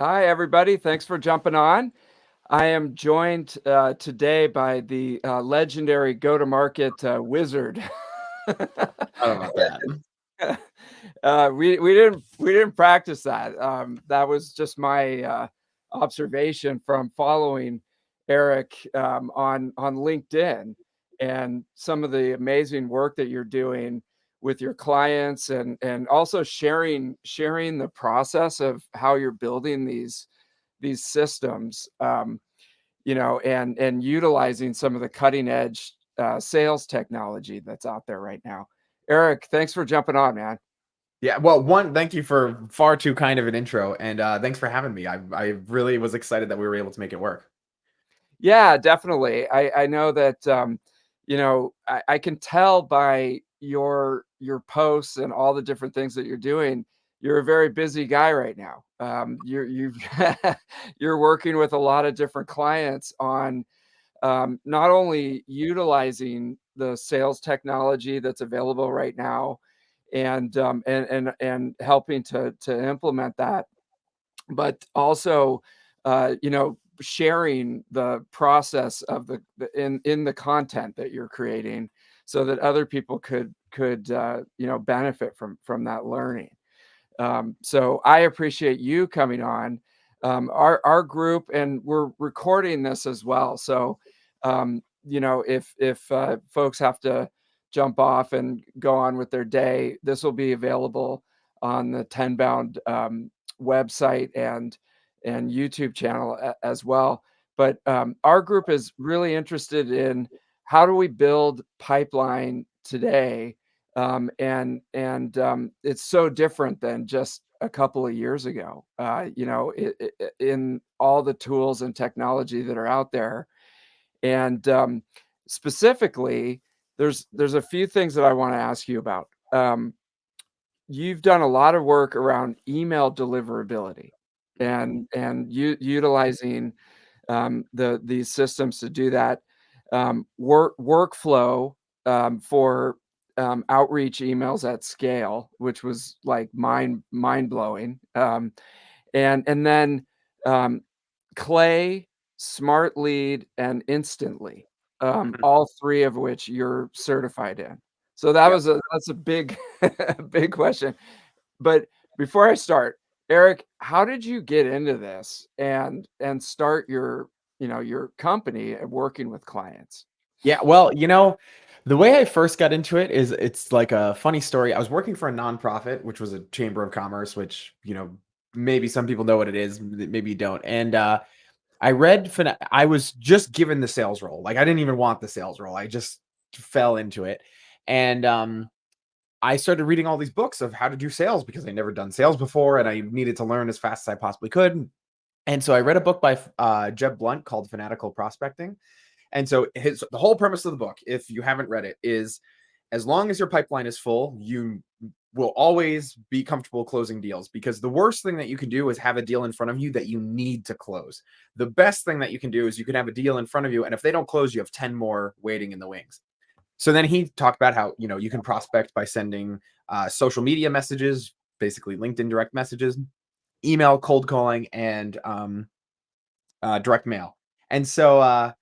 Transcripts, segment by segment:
Hi, everybody. Thanks for jumping on. I am joined today by the legendary go-to-market wizard. I don't know about that. We didn't practice that. That was just my observation from following Eric on LinkedIn and some of the amazing work that you're doing with your clients and also sharing the process of how you're building these systems, and utilizing some of the cutting edge sales technology that's out there right now. Eric, thanks for jumping on, man. Yeah, well, one, thank you for far too kind of an intro, and thanks for having me. I really was excited that we were able to make it work. Yeah, definitely. I know that I can tell by your posts and all the different things that you're doing. You're a very busy guy right now. You've you're working with a lot of different clients on not only utilizing the sales technology that's available right now, and helping to implement that, but also, sharing the process of in the content that you're creating, so that other people could benefit from that learning. So I appreciate you coming on our group, and we're recording this as well. So, if folks have to jump off and go on with their day, this will be available on the Tenbound website and YouTube channel as well. But our group is really interested in how do we build pipeline today, and it's so different than just a couple of years ago. In all the tools and technology that are out there, and specifically, there's a few things that I want to ask you about. You've done a lot of work around email deliverability and utilizing these systems to do that. Workflow for outreach emails at scale, which was like mind blowing. And then um, Clay, Smart Lead, and Instantly, Mhm. all three of which you're certified in. So Yep. that's a big big question. But before I start, Eric, how did you get into this and start your company and working with clients? Yeah, well, the way I first got into it is it's like a funny story. I was working for a nonprofit, which was a chamber of commerce, which, maybe some people know what it is, maybe you don't. And I was just given the sales role. Like I didn't even want the sales role. I just fell into it. And I started reading all these books of how to do sales because I never done sales before and I needed to learn as fast as I possibly could. And so I read a book by Jeb Blunt called Fanatical Prospecting. And so the whole premise of the book, if you haven't read it, is as long as your pipeline is full, you will always be comfortable closing deals, because the worst thing that you can do is have a deal in front of you that you need to close. The best thing that you can do is you can have a deal in front of you, and if they don't close, you have 10 more waiting in the wings. So then he talked about how, you can prospect by sending social media messages, basically LinkedIn direct messages, email, cold calling, and direct mail. And so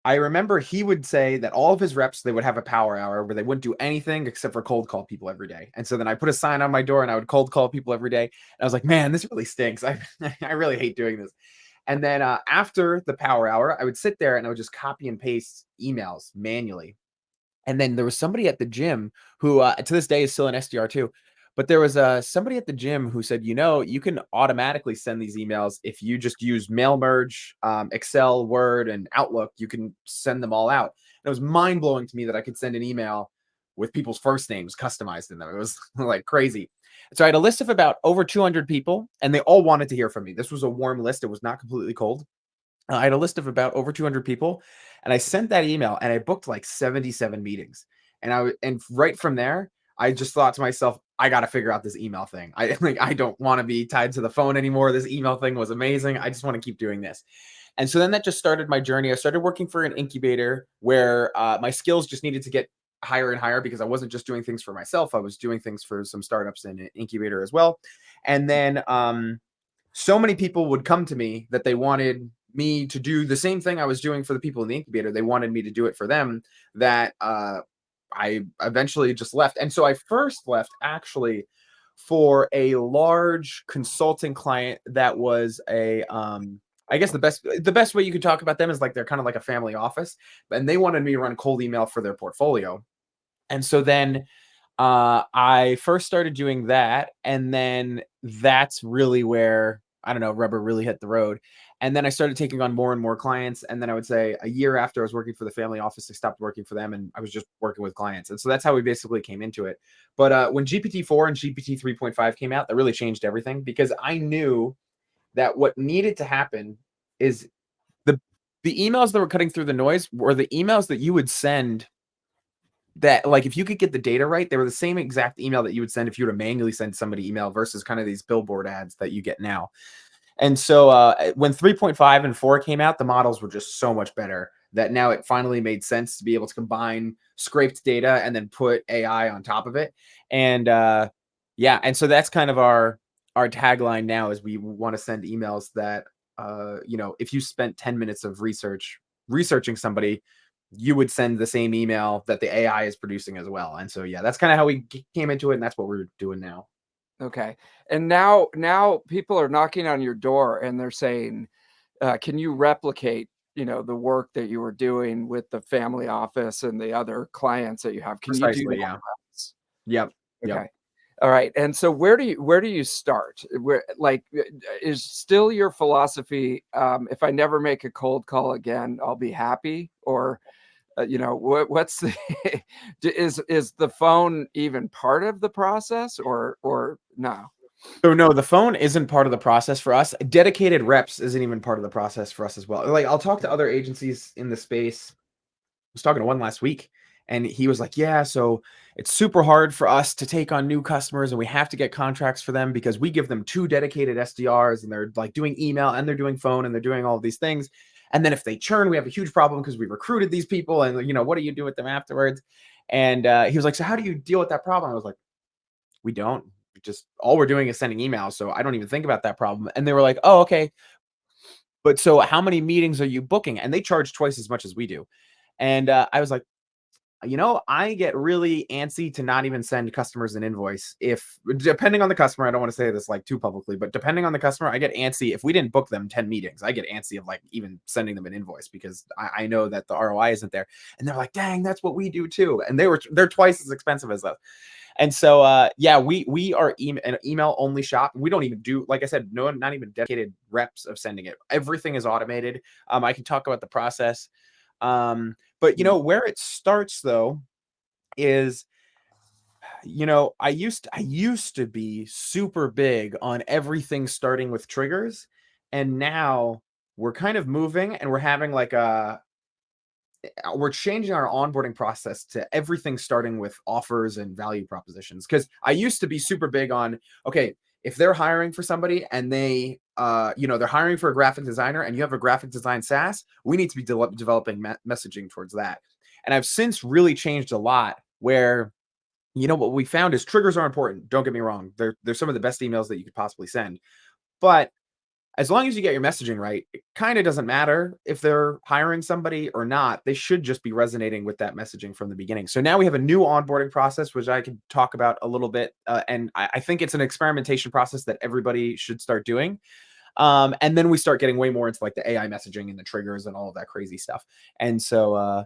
I remember he would say that all of his reps, they would have a power hour where they wouldn't do anything except for cold call people every day. And so then I put a sign on my door and I would cold call people every day. And I was like, man, this really stinks. I really hate doing this. And then after the power hour, I would sit there and I would just copy and paste emails manually. And then there was somebody at the gym who, to this day, is still an SDR too. But there was somebody at the gym who said, you can automatically send these emails if you just use Mail Merge, Excel, Word, and Outlook. You can send them all out. And it was mind blowing to me that I could send an email with people's first names customized in them. It was like crazy. So I had a list of about over 200 people, and they all wanted to hear from me. This was a warm list. It was not completely cold. I had a list of about over 200 people, and I sent that email, and I booked like 77 meetings. And right from there, I just thought to myself, I got to figure out this email thing. I don't want to be tied to the phone anymore. This email thing was amazing. I just want to keep doing this. And so then that just started my journey. I started working for an incubator where my skills just needed to get higher and higher, because I wasn't just doing things for myself. I was doing things for some startups in an incubator as well. And then so many people would come to me that they wanted me to do the same thing I was doing for the people in the incubator. They wanted me to do it for them, that I eventually just left. And so I first left actually for a large consulting client that was a I guess the best way you could talk about them is like they're kind of like a family office, and they wanted me to run cold email for their portfolio. And so then I first started doing that, and then that's really where, I don't know, rubber really hit the road. And then I started taking on more and more clients. And then I would say a year after I was working for the family office, I stopped working for them and I was just working with clients. And so that's how we basically came into it. But when GPT-4 and GPT 3.5 came out, that really changed everything, because I knew that what needed to happen is the the emails that were cutting through the noise were the emails that you would send, that, like, if you could get the data right, they were the same exact email that you would send if you were to manually send somebody email versus kind of these billboard ads that you get now. And so when 3.5 and 4 came out, the models were just so much better that now it finally made sense to be able to combine scraped data and then put AI on top of it. And yeah, and so that's kind of our tagline now, is we want to send emails that if you spent 10 minutes of researching somebody, you would send the same email that the AI is producing as well. And so yeah, that's kind of how we came into it, and that's what we're doing now. Okay. And now people are knocking on your door and they're saying, can you replicate, the work that you were doing with the family office and the other clients that you have? Can you do that Precisely, yeah. for us? Yep. Yep. Okay. All right. And so where do you start? Where, like, is still your philosophy, if I never make a cold call again, I'll be happy? Or what's the is the phone even part of the process, or no? So no, the phone isn't part of the process for us. Dedicated reps isn't even part of the process for us as well. Like, I'll talk to other agencies in the space. Was talking to one last week, and he was like, "Yeah, so it's super hard for us to take on new customers, and we have to get contracts for them because we give them two dedicated SDRs, and they're like doing email and they're doing phone and they're doing all of these things. And then if they churn, we have a huge problem because we recruited these people, and what do you do with them afterwards?" And he was like, "So how do you deal with that problem?" I was like, "We don't. We just, all we're doing is sending emails, so I don't even think about that problem." And they were like, "Oh, okay, but so how many meetings are you booking?" And they charge twice as much as we do. And I was like, I get really antsy to not even send customers an invoice. If, depending on the customer, I don't want to say this like too publicly, but depending on the customer, I get antsy if we didn't book them 10 meetings. I get antsy of like even sending them an invoice, because I know that the ROI isn't there. And they're like, "Dang, that's what we do too." And they're twice as expensive as us. And so yeah, we are an email only shop. We don't even do, like I said, no, not even dedicated reps of sending it. Everything is automated. I can talk about the process. But Mm. where it starts though is, I used to be super big on everything starting with triggers, and now we're kind of moving and we're having like we're changing our onboarding process to everything starting with offers and value propositions. Because I used to be super big on, okay, if they're hiring for somebody and they're hiring for a graphic designer and you have a graphic design SaaS, we need to be developing messaging towards that. And I've since really changed a lot, where what we found is triggers are important. Don't get me wrong. They're some of the best emails that you could possibly send. But as long as you get your messaging right, it kind of doesn't matter if they're hiring somebody or not. They should just be resonating with that messaging from the beginning. So now we have a new onboarding process, which I can talk about a little bit. And I think it's an experimentation process that everybody should start doing. And then we start getting way more into like the AI messaging and the triggers and all of that crazy stuff. And so,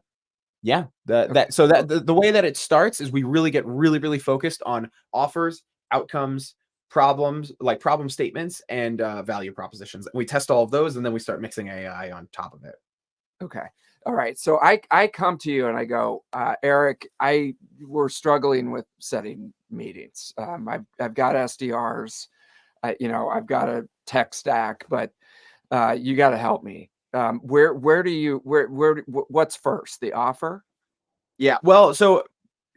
yeah, Okay. the way that it starts is we really get really, really focused on offers, outcomes, problems, like problem statements, and value propositions. We test all of those, and then we start mixing AI on top of it. Okay. All right. So I come to you and I go, Eric, we're struggling with setting meetings. I've got SDRs. I've got a tech stack, but you got to help me. Where do you what's first? The offer? Yeah. Well, so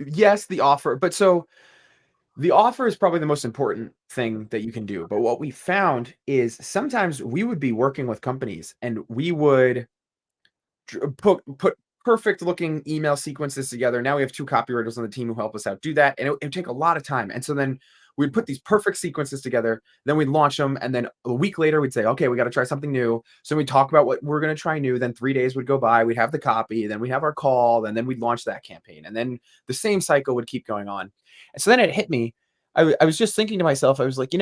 yes, the offer, but so the offer is probably the most important thing that you can do. But what we found is sometimes we would be working with companies and we would put perfect looking email sequences together. Now we have two copywriters on the team who help us out do that, and it would take a lot of time. And so then We'd put these perfect sequences together, then we'd launch them, and then a week later we'd say, okay, we got to try something new. So we'd talk about what we're going to try new. Then 3 days would go by, we'd have the copy, then we'd have our call, and then we'd launch that campaign, and then the same cycle would keep going on. And so then it hit me. I was just thinking to myself, I was like,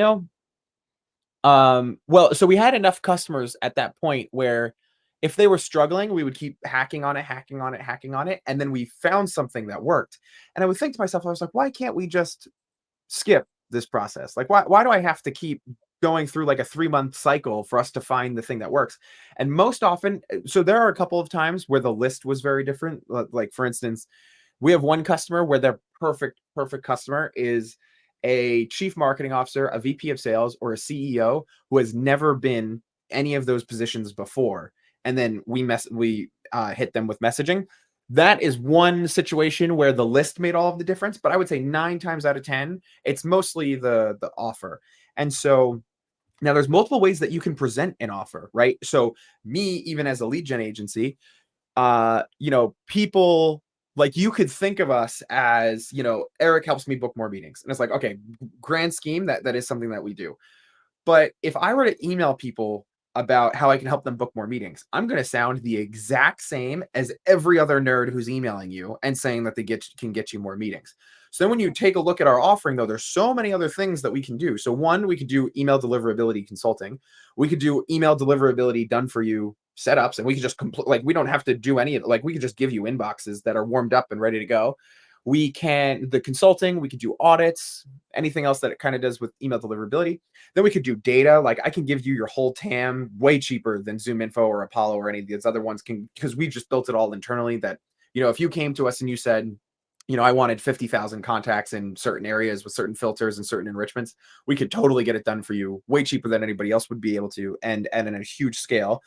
well, so we had enough customers at that point where if they were struggling, we would keep hacking on it, hacking on it, hacking on it. And then we found something that worked. And I would think to myself, I was like, why can't we just skip this process? Like, why do I have to keep going through like a 3-month cycle for us to find the thing that works? And most often, so there are a couple of times where the list was very different. Like, for instance, we have one customer where their perfect customer is a chief marketing officer, a VP of sales, or a CEO who has never been any of those positions before. And then we hit them with messaging. That is one situation where the list made all of the difference. But I would say 9 times out of 10, it's mostly the offer. And so now there's multiple ways that you can present an offer, right? So me, even as a lead gen agency, people like, you could think of us as, Eric helps me book more meetings. And it's like, okay, grand scheme, that is something that we do. But if I were to email people about how I can help them book more meetings, I'm going to sound the exact same as every other nerd who's emailing you and saying that they can get you more meetings. So then when you take a look at our offering, though, there's so many other things that we can do. So one, we could do email deliverability consulting. We could do email deliverability done for you setups, and we could just we don't have to do any of it. Like, we could just give you inboxes that are warmed up and ready to go. We can the consulting, we could do audits, anything else that it kind of does with email deliverability. Then we could do data. Like, I can give you your whole TAM way cheaper than ZoomInfo or Apollo or any of these other ones can, because we just built it all internally. That, if you came to us and you said, I wanted 50,000 contacts in certain areas with certain filters and certain enrichments, we could totally get it done for you way cheaper than anybody else would be able to, and in a huge scale.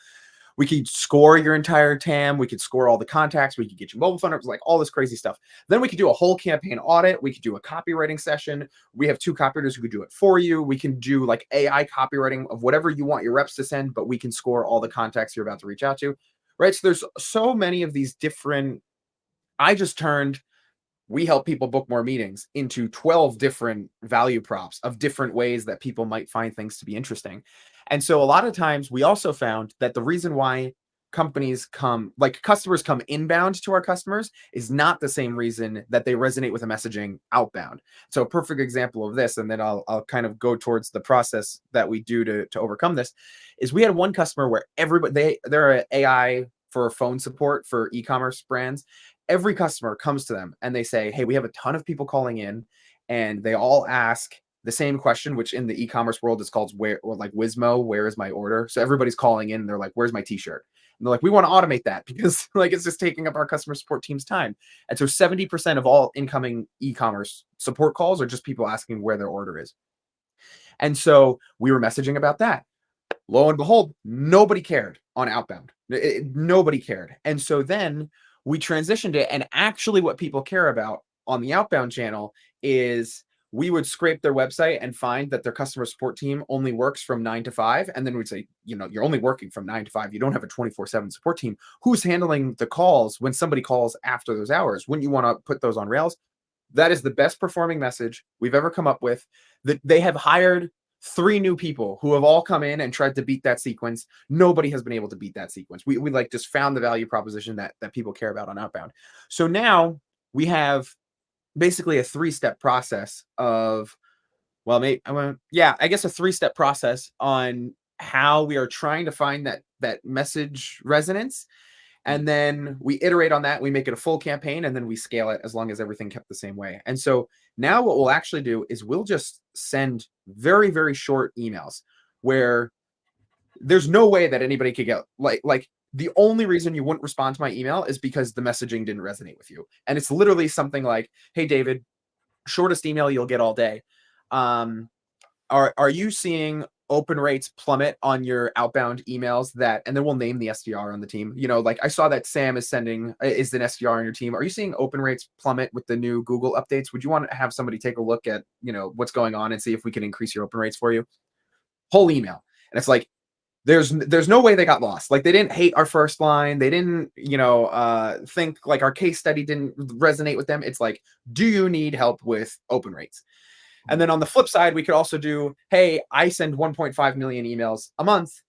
We could score your entire TAM. We could score all the contacts. We could get you mobile phone numbers, like all this crazy stuff. Then we could do a whole campaign audit. We could do a copywriting session. We have 2 copywriters who could do it for you. We can do like AI copywriting of whatever you want your reps to send, but we can score all the contacts you're about to reach out to, right? So there's so many of these different, I just turned, we help people book more meetings into 12 different value props of different ways that people might find things to be interesting. And so a lot of times we also found that the reason why customers come inbound to our customers is not the same reason that they resonate with a messaging outbound. So a perfect example of this, and then I'll kind of go towards the process that we do to overcome this, is we had one customer where they're an AI for phone support for e-commerce brands. Every customer comes to them and they say, hey, we have a ton of people calling in, and they all ask the same question, which in the e-commerce world is called Wizmo, where is my order? So everybody's calling in and they're like, where's my t-shirt? And they're like, we want to automate that because it's just taking up our customer support team's time. And so 70% of all incoming e-commerce support calls are just people asking where their order is. And so we were messaging about that. Lo and behold, nobody cared on outbound. Nobody cared. And so then we transitioned it. And actually what people care about on the outbound channel is we would scrape their website and find that their customer support team only works from 9 to 5. And then we'd say, you're only working from 9 to 5. You don't have a 24/7 support team. Who's handling the calls when somebody calls after those hours? Wouldn't you want to put those on Rails? That is the best performing message we've ever come up with. That they have hired 3 new people who have all come in and tried to beat that sequence. Nobody has been able to beat that sequence. We just found the value proposition that people care about on outbound. So now we have basically a 3-step process of, a 3-step process on how we are trying to find that message resonance. And then we iterate on that. We make it a full campaign, and then we scale it as long as everything kept the same way. And so now what we'll actually do is we'll just send very, very short emails where there's no way that anybody could get like the only reason you wouldn't respond to my email is because the messaging didn't resonate with you. And it's literally something like, hey, David, shortest email you'll get all day. Are you seeing open rates plummet on your outbound emails and then we'll name the SDR on the team. I saw that Sam is an SDR on your team. Are you seeing open rates plummet with the new Google updates? Would you want to have somebody take a look at, what's going on and see if we can increase your open rates for you? Whole email. And it's like, there's no way they got lost. Like, they didn't hate our first line. They didn't, think like our case study didn't resonate with them. It's like, do you need help with open rates? And Mhm. then on the flip side, we could also do, hey, I send 1.5 million emails a month.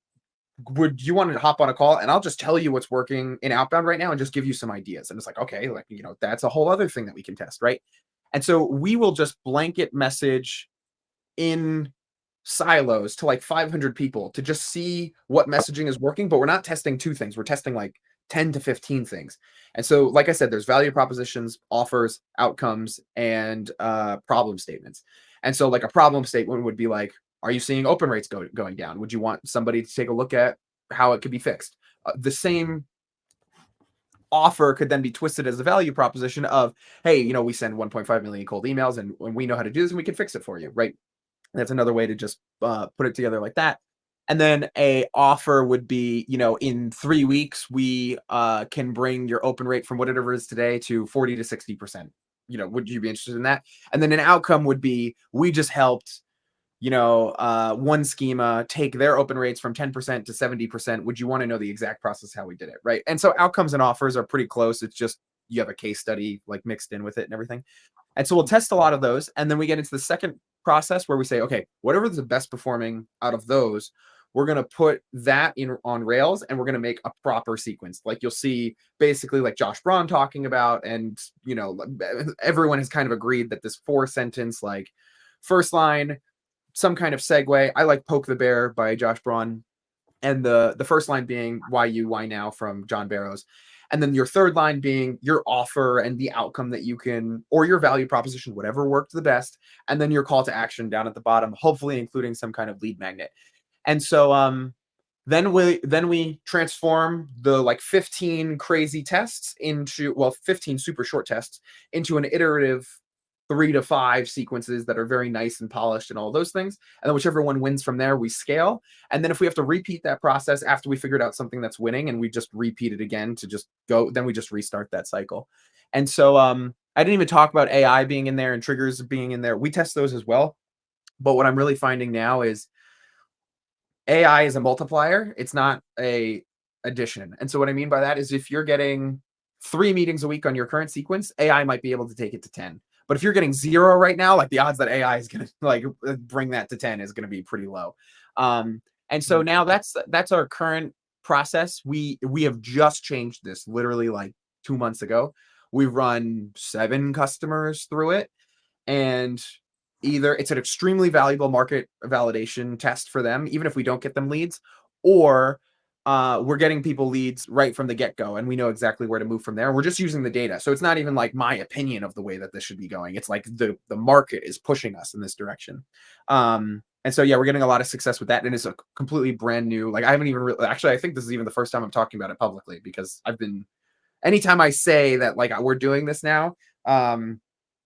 Would you want to hop on a call and I'll just tell you what's working in outbound right now and just give you some ideas? And it's like, okay, like, that's a whole other thing that we can test, right? And so we will just blanket message in silos to like 500 people to just see what messaging is working, but we're not testing two things. We're testing like 10 to 15 things. And so, like I said, there's value propositions, offers, outcomes, and problem statements. And so, like a problem statement would be like, are you seeing open rates going down? Would you want somebody to take a look at how it could be fixed? The same offer could then be twisted as a value proposition of, hey, we send 1.5 million cold emails and we know how to do this and we can fix it for you, right? That's another way to just put it together like that. And then a offer would be, in 3 weeks, we can bring your open rate from whatever it is today to 40 to 60%. Would you be interested in that? And then an outcome would be, we just helped, one schema take their open rates from 10% to 70%. Would you want to know the exact process how we did it? Right. And so outcomes and offers are pretty close. It's just you have a case study like mixed in with it and everything. And so we'll test a lot of those. And then we get into the second process where we say, okay, whatever is the best performing out of those, we're going to put that in on Rails and we're going to make a proper sequence. Like you'll see basically like Josh Braun talking about, and, everyone has kind of agreed that this 4 sentence, like first line, some kind of segue. I like Poke the Bear by Josh Braun. And the first line being why you, why now from John Barrows. And then your third line being your offer and the outcome that you can, or your value proposition, whatever worked the best. And then your call to action down at the bottom, hopefully including some kind of lead magnet. And so then we transform the like 15 crazy tests into, well, 15 super short tests into an iterative 3 to 5 sequences that are very nice and polished and all those things. And then whichever one wins from there, we scale. And then if we have to repeat that process after we figured out something that's winning and we just repeat it again to just go, then we just restart that cycle. And so I didn't even talk about AI being in there and triggers being in there. We test those as well. But what I'm really finding now is AI is a multiplier. It's not a addition. And so what I mean by that is if you're getting 3 meetings a week on your current sequence, AI might be able to take it to 10. But if you're getting 0 right now, like the odds that AI is going to like bring that to 10 is going to be pretty low. And so Mhm. now that's our current process. We have just changed this literally like 2 months ago. We've run 7 customers through it, and either it's an extremely valuable market validation test for them, even if we don't get them leads, or we're getting people leads right from the get-go and we know exactly where to move from there. We're just using the data. So it's not even like my opinion of the way that this should be going. It's like the market is pushing us in this direction. And so, yeah, we're getting a lot of success with that. And it's a completely brand new, like I haven't even really, actually, I think this is even the first time I'm talking about it publicly because anytime I say that like we're doing this now,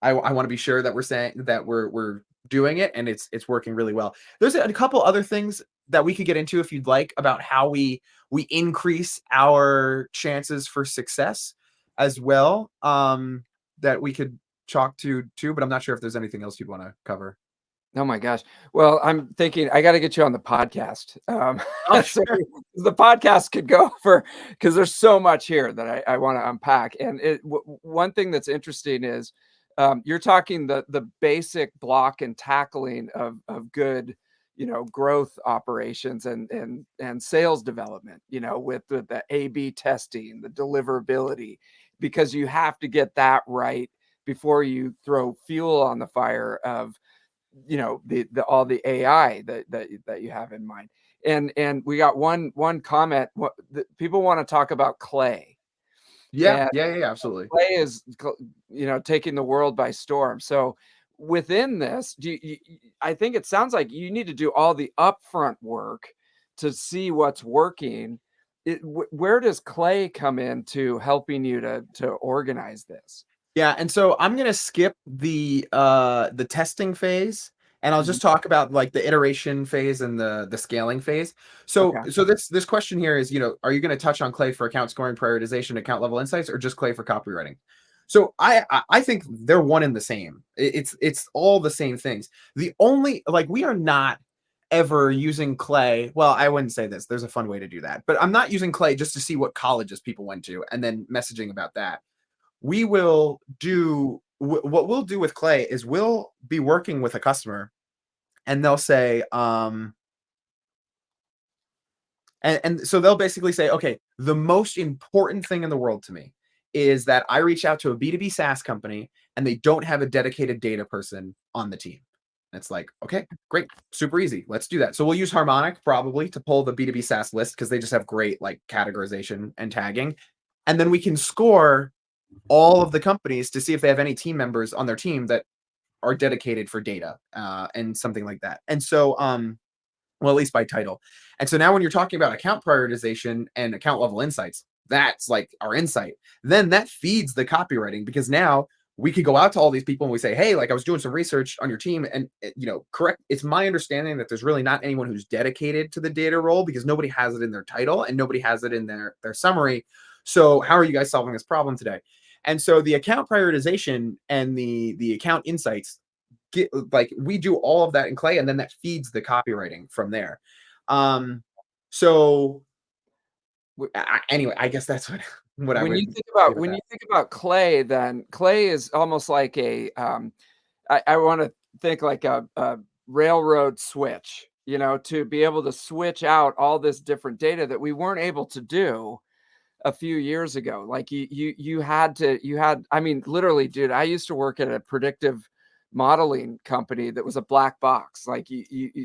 I want to be sure that we're saying that we're doing it and it's working really well. There's a couple other things that we could get into if you'd like about how we increase our chances for success as well. That we could talk to too, but I'm not sure if there's anything else you'd want to cover. Oh my gosh. Well, I'm thinking I gotta get you on the podcast. Oh, So sure. the podcast could go for because there's so much here that I wanna unpack, and one thing that's interesting is, you're talking the basic block and tackling of good, growth operations and sales development, with the A/B testing, the deliverability, because you have to get that right before you throw fuel on the fire of the all the AI that you have in mind. And we got one comment. What people want to talk about clay, Yeah, and yeah, yeah, yeah, absolutely. clay is taking the world by storm. So within this, I think it sounds like you need to do all the upfront work to see what's working. Where does clay come into helping you to organize this? Yeah, and so I'm gonna skip the testing phase, and I'll Mhm. just talk about like the iteration phase and the scaling phase. So Okay. so this question here is, are you gonna touch on Clay for account scoring, prioritization, account level insights, or just Clay for copywriting? So I think they're one and the same. It's all the same things. The only like we are not ever using Clay. Well, I wouldn't say this. There's a fun way to do that, but I'm not using Clay just to see what colleges people went to and then messaging about that. We will do what we'll do with Clay is we'll be working with a customer, and they'll say, and so they'll basically say, okay, the most important thing in the world to me is that I reach out to a B2B SaaS company and they don't have a dedicated data person on the team. And it's like, okay, great, super easy. Let's do that. So we'll use Harmonic probably to pull the B2B SaaS list because they just have great like categorization and tagging. And then we can score all of the companies to see if they have any team members on their team that are dedicated for data and something like that. And so well, at least by title. And so now when you're talking about account prioritization and account level insights, that's like our insight. Then that feeds the copywriting because now we could go out to all these people and we say, hey, like I was doing some research on your team and correct. It's my understanding that there's really not anyone who's dedicated to the data role because nobody has it in their title and nobody has it in their summary. So how are you guys solving this problem today? And so the account prioritization and the account insights like we do all of that in Clay, and then that feeds the copywriting from there. So anyway, I guess that's what I When you would think say about with that. Clay, then Clay is almost like a I want to think like a railroad switch, to be able to switch out all this different data that we weren't able to do a few years ago. Like I mean, literally, dude, I used to work at a predictive modeling company that was a black box. Like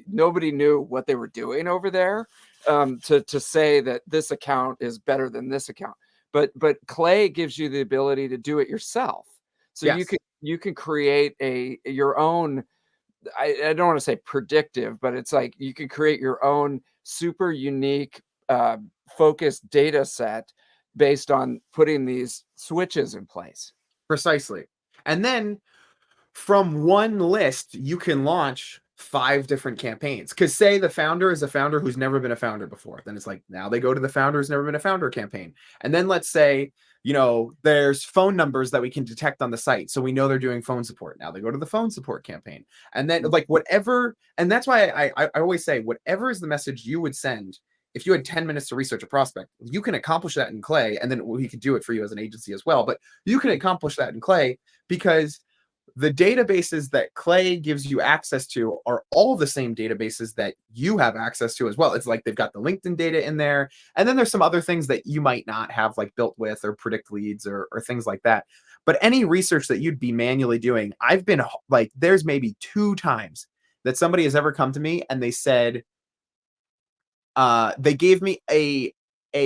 nobody knew what they were doing over there, to say that this account is better than this account. But Clay gives you the ability to do it yourself. So Yes, you can create your own, I don't want to say predictive, but it's like you can create your own super unique uh, focused data set based on putting these switches in place. precisely. And then from one list, you can launch 5 different campaigns. Because say the founder is a founder who's never been a founder before. Then it's like now they go to the founder who's never been a founder campaign. And then let's say, there's phone numbers that we can detect on the site. So we know they're doing phone support. Now they go to the phone support campaign. And then like whatever, and that's why I always say, whatever is the message you would send if you had 10 minutes to research a prospect, you can accomplish that in Clay. And then we could do it for you as an agency as well. But you can accomplish that in Clay because the databases that Clay gives you access to are all the same databases that you have access to as well. It's like they've got the LinkedIn data in there. And then there's some other things that you might not have like built with or predict leads or things like that. But any research that you'd be manually doing, I've been like, there's maybe 2 times that somebody has ever come to me and they said, they gave me a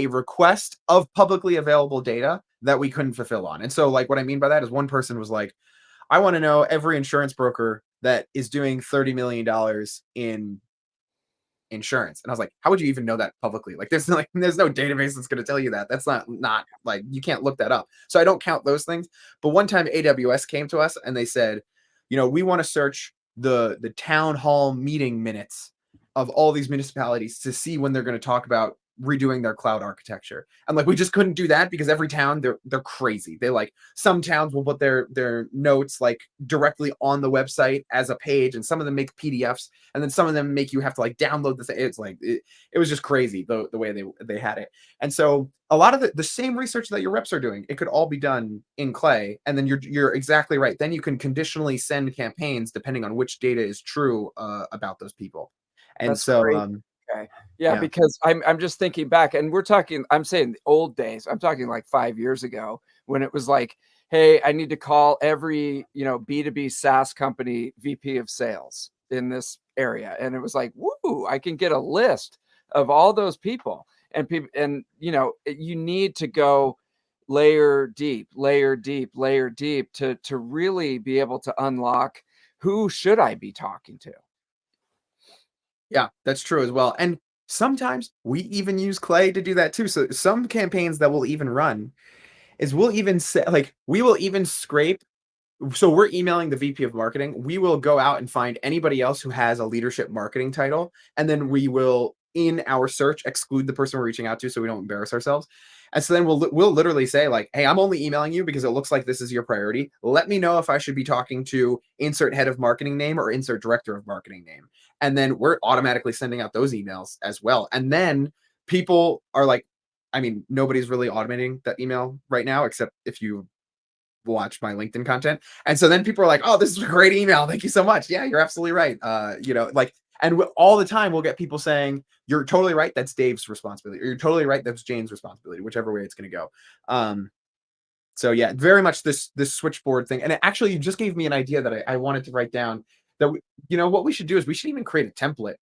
request of publicly available data that we couldn't fulfill on. And so like what I mean by that is one person was like, I want to know every insurance broker that is doing $30 million in insurance. And I was like, how would you even know that publicly? Like there's no database that's going to tell you that. That's not like you can't look that up. So I don't count those things. But one time AWS came to us and they said, we want to search the town hall meeting minutes of all these municipalities to see when they're going to talk about redoing their cloud architecture. And like we just couldn't do that because every town they're crazy. They like some towns will put their notes like directly on the website as a page, and some of them make PDFs, and then some of them make you have to like download the thing. It's like it was just crazy the way they had it. And so a lot of the same research that your reps are doing, it could all be done in Clay. And then you're exactly right. Then you can conditionally send campaigns depending on which data is true about those people. And That's so great. Okay. Yeah, yeah. because I'm just thinking back, and I'm saying the old days. I'm talking like 5 years ago when it was like, "Hey, I need to call every, B2B SaaS company VP of sales in this area." And it was like, "Woo, I can get a list of all those people." And people and you need to go layer deep, layer deep, layer deep to really be able to unlock who should I be talking to. Yeah, that's true as well. And sometimes we even use Clay to do that too. So some campaigns that we'll even run is we'll even say like we will even scrape. So we're emailing the VP of marketing. We will go out and find anybody else who has a leadership marketing title, and then we will in our search exclude the person we're reaching out to so we don't embarrass ourselves. And so then we'll literally say like, "Hey, I'm only emailing you because it looks like this is your priority. Let me know if I should be talking to insert head of marketing name or insert director of marketing name." And then we're automatically sending out those emails as well. And then people are like, I mean, nobody's really automating that email right now except if you watch my LinkedIn content. And so then people are like, oh, this is a great email. Thank you so much. Yeah, you're absolutely right. Like, and all the time we'll get people saying, you're totally right. That's Dave's responsibility. Or you're totally right. That's Jane's responsibility, whichever way it's going to go. So yeah, very much this switchboard thing. And it actually, you just gave me an idea that I wanted to write down that, what we should do is we should even create a template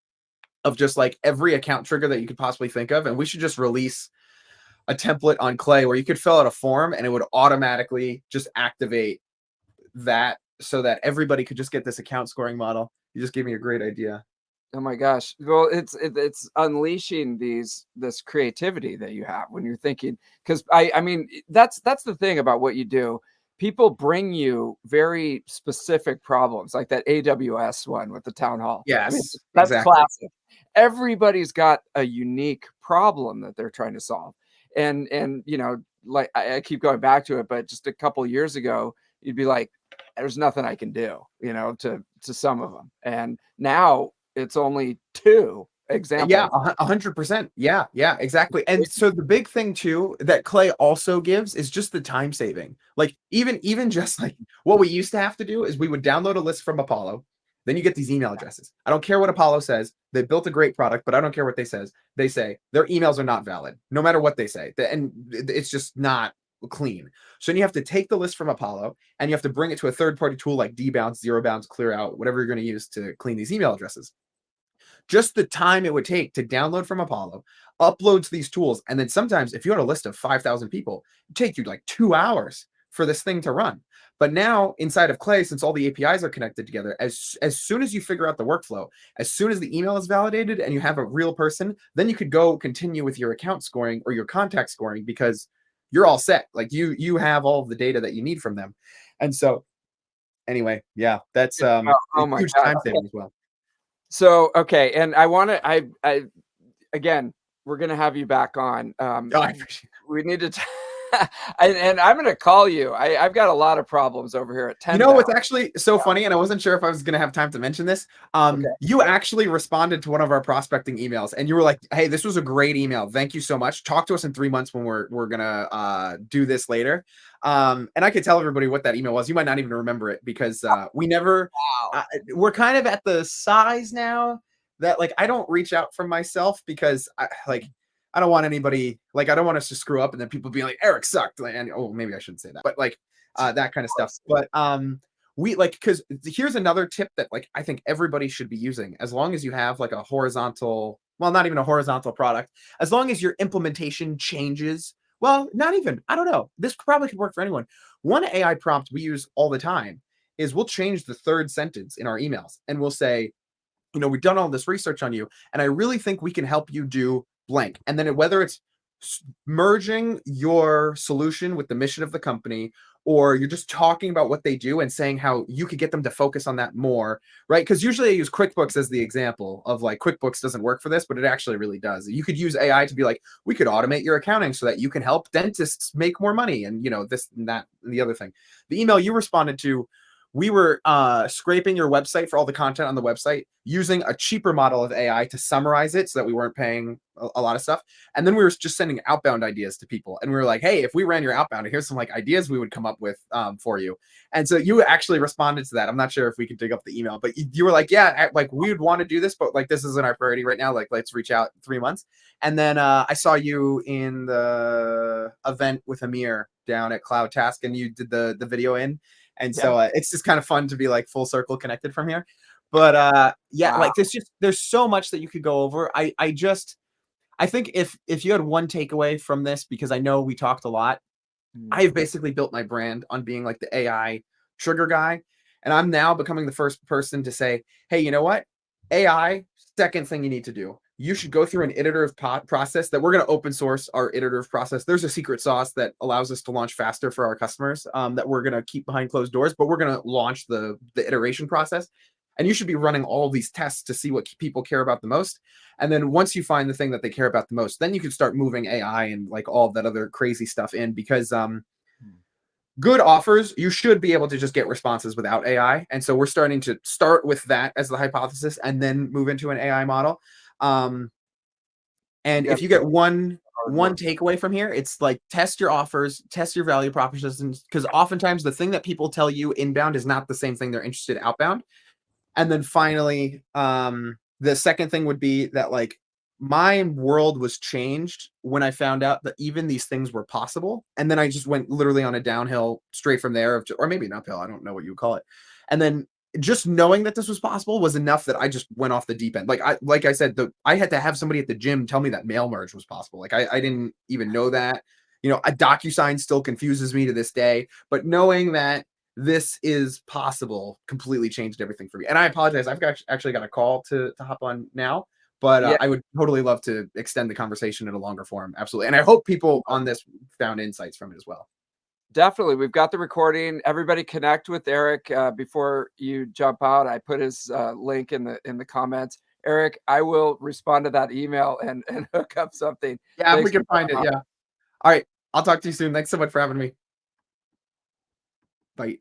of just like every account trigger that you could possibly think of. And we should just release a template on Clay where you could fill out a form and it would automatically just activate that so that everybody could just get this account scoring model. You just gave me a great idea. Oh my gosh. Well, it's unleashing this creativity that you have when you're thinking, because I mean that's the thing about what you do. People bring you very specific problems, like that AWS one with the town hall. I mean, Yes, that's exactly. classic. Everybody's got a unique problem that they're trying to solve. And like I keep going back to it, but just a couple years ago, you'd be like, there's nothing I can do, to some of them. And now it's only two Yeah, examples. 100%. Yeah, yeah, exactly. And so the big thing too that Clay also gives is just the time saving. Like even just like what we used to have to do is we would download a list from Apollo. Then you get these email addresses. I don't care what Apollo says. They built a great product, but I don't care what they say their emails are not valid, no matter what they say. And it's just not clean. So then you have to take the list from Apollo and you have to bring it to a third-party tool like dbounce, zero bounce, clear out, whatever you're going to use to clean these email addresses. Just the time it would take to download from Apollo, upload to these tools, and then sometimes if you had a list of 5,000 people, it'd take you like 2 hours for this thing to run. But now inside of Clay, since all the APIs are connected together, as soon as you figure out the workflow, as soon as the email is validated and you have a real person, then you could go continue with your account scoring or your contact scoring because you're all set. Like you have all of the data that you need from them. And so anyway, yeah, that's Oh, a oh my huge God. time Okay. saving as well. So, okay. And I want to, again, we're going to have you back on. Oh, I appreciate We need to, and I'm going to call you. I've got a lot of problems over here at You know 10,000. what's actually so funny, and I wasn't sure if I was gonna have time to mention this. Okay. You actually responded to one of our prospecting emails, and you were like, "Hey, this was a great email. Thank you so much. Talk to us in 3 months when we're gonna do this later." And I could tell everybody what that email was. You might not even remember it because we never. Wow. We're kind of at the size now that like I don't reach out for myself because I don't want anybody like I don't want us to screw up and then people be like Eric sucked and oh maybe I shouldn't say that but like that kind of stuff. But we like because here's another tip that like I think everybody should be using as long as you have like a horizontal, well, not even a horizontal product, as long as your implementation changes. Well, not even, I don't know. This probably could work for anyone. One AI prompt we use all the time is we'll change the third sentence in our emails and we'll say, we've done all this research on you, and I really think we can help you do blank. And then whether it's merging your solution with the mission of the company, or you're just talking about what they do and saying how you could get them to focus on that more, right? Because usually I use QuickBooks as the example of like QuickBooks doesn't work for this, but it actually really does. You could use AI to be like, we could automate your accounting so that you can help dentists make more money, and this and that and the other thing. The email you responded to, we were scraping your website for all the content on the website using a cheaper model of AI to summarize it so that we weren't paying a lot of stuff. And then we were just sending outbound ideas to people. And we were like, hey, if we ran your outbound, here's some like ideas we would come up with for you. And so you actually responded to that. I'm not sure if we could dig up the email, but you were like, yeah, like we would want to do this, but like this isn't our priority right now. Like let's reach out in 3 months. And then I saw you in the event with Amir down at Cloud Task and you did the video in. And Yeah. so it's just kind of fun to be like full circle connected from here. But yeah, Wow. like there's so much that you could go over. I think if you had one takeaway from this, because I know we talked a lot, Mm. I've basically built my brand on being like the AI trigger guy. And I'm now becoming the first person to say, hey, you know what? AI, second thing you need to do. You should go through an iterative process that we're going to open source our iterative process. There's a secret sauce that allows us to launch faster for our customers that we're going to keep behind closed doors, but we're going to launch the iteration process. And you should be running all these tests to see what people care about the most. And then once you find the thing that they care about the most, then you can start moving AI and like all of that other crazy stuff in because good offers, you should be able to just get responses without AI. And so we're starting to start with that as the hypothesis and then move into an AI model. And Yeah. if you get one hard one work. takeaway from here, it's like test your offers, test your value propositions, because oftentimes the thing that people tell you inbound is not the same thing they're interested outbound. And then finally, the second thing would be that like my world was changed when I found out that even these things were possible. And then I just went literally on a downhill straight from there, or maybe an uphill. I don't know what you would call it. And then just knowing that this was possible was enough that I just went off the deep end. Like I said, I had to have somebody at the gym tell me that mail merge was possible. Like I didn't even know that. You know, a DocuSign still confuses me to this day. But knowing that this is possible completely changed everything for me. And I apologize. Actually got a call to hop on now, but Yeah, I would totally love to extend the conversation in a longer form. Absolutely. And I hope people on this found insights from it as well. definitely. We've got the recording. Everybody connect with Eric before you jump out. I put his link in the comments. Eric, I will respond to that email and hook up something. Yeah, if we Thanks for can find it. coming on. Yeah. All right. I'll talk to you soon. Thanks so much for having me. Bye.